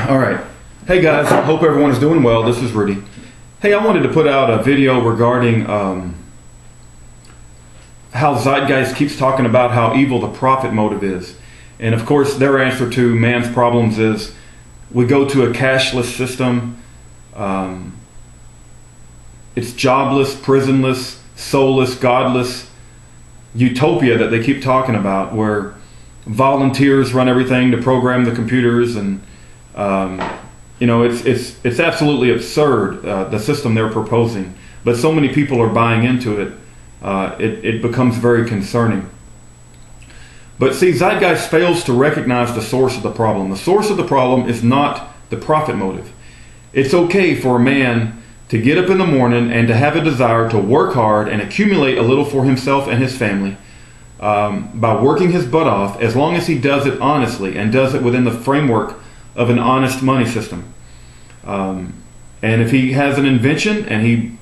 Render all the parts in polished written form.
All right. Hey guys, hope everyone is doing well. This is Rudy. Hey, I wanted to put out a video regarding how Zeitgeist keeps talking about how evil the profit motive is. And of course, their answer to man's problems is we go to a cashless system. It's jobless, prisonless, soulless, godless utopia that they keep talking about, where volunteers run everything to program the computers, and you know, it's absolutely absurd, the system they're proposing. But so many people are buying into it, it becomes very concerning. But see, Zeitgeist fails to recognize the source of the problem. The source of the problem is not the profit motive. It's okay for a man to get up in the morning and to have a desire to work hard and accumulate a little for himself and his family by working his butt off, as long as he does it honestly and does it within the framework of an honest money system. And if he has an invention and he,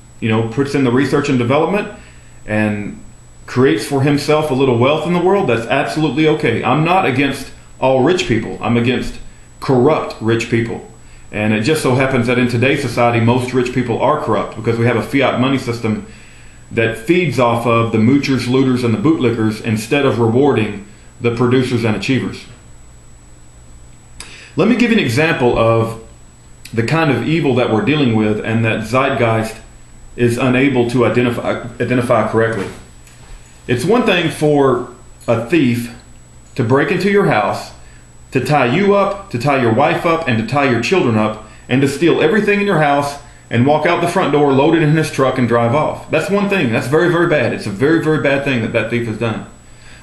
puts in the research and development and creates for himself a little wealth in the world, that's absolutely okay. I'm not against all rich people. I'm against corrupt rich people. And it just so happens that in today's society, most rich people are corrupt, because we have a fiat money system that feeds off of the moochers, looters, and the bootlickers instead of rewarding the producers and achievers. Let me give you an example of the kind of evil that we're dealing with and that Zeitgeist is unable to identify correctly. It's one thing for a thief to break into your house, to tie you up, to tie your wife up, and to tie your children up, and to steal everything in your house and walk out the front door, load it in his truck, and drive off. That's one thing. That's very, very bad. It's a very, very bad thing that thief has done.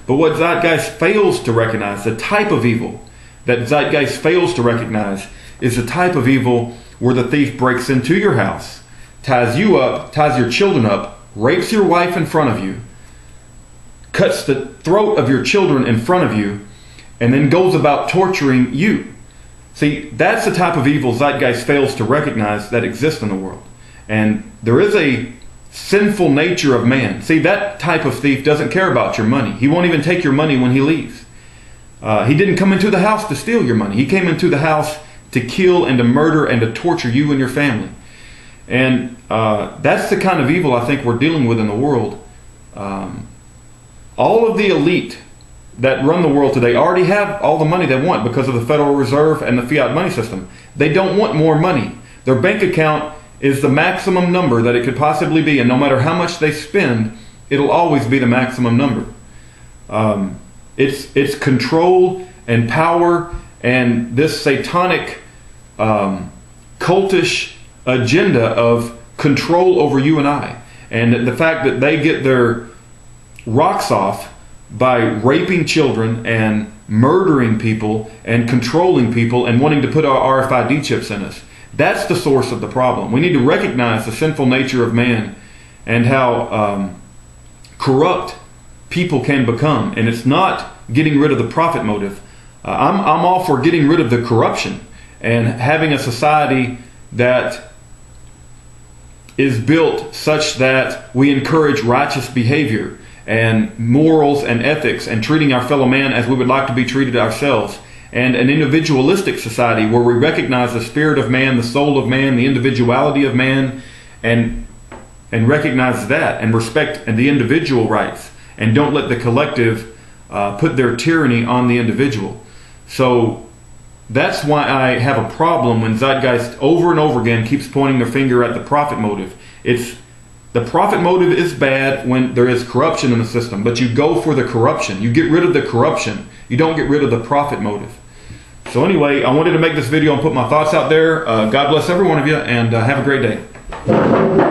But what Zeitgeist fails to recognize, the type of evil that Zeitgeist fails to recognize, is the type of evil where the thief breaks into your house, ties you up, ties your children up, rapes your wife in front of you, cuts the throat of your children in front of you, and then goes about torturing you. See, that's the type of evil Zeitgeist fails to recognize that exists in the world. And there is a sinful nature of man. See, that type of thief doesn't care about your money. He won't even take your money when he leaves. He didn't come into the house to steal your money. He came into the house to kill and to murder and to torture you and your family. And that's the kind of evil I think we're dealing with in the world. All of the elite that run the world today already have all the money they want because of the Federal Reserve and the fiat money system. They don't want more money. Their bank account is the maximum number that it could possibly be, and no matter how much they spend, it'll always be the maximum number. It's control and power and this satanic, cultish agenda of control over you and I. And the fact that they get their rocks off by raping children and murdering people and controlling people and wanting to put our RFID chips in us. That's the source of the problem. We need to recognize the sinful nature of man and how corrupt people can become. And it's not getting rid of the profit motive. I'm all for getting rid of the corruption and having a society that is built such that we encourage righteous behavior and morals and ethics, and treating our fellow man as we would like to be treated ourselves, and an individualistic society where we recognize the spirit of man, the soul of man, the individuality of man, and recognize that and respect the individual rights, and don't let the collective put their tyranny on the individual. So that's why I have a problem when Zeitgeist over and over again keeps pointing their finger at the profit motive. The profit motive is bad when there is corruption in the system, but you go for the corruption. You get rid of the corruption. You don't get rid of the profit motive. So anyway, I wanted to make this video and put my thoughts out there. God bless every one of you, and have a great day.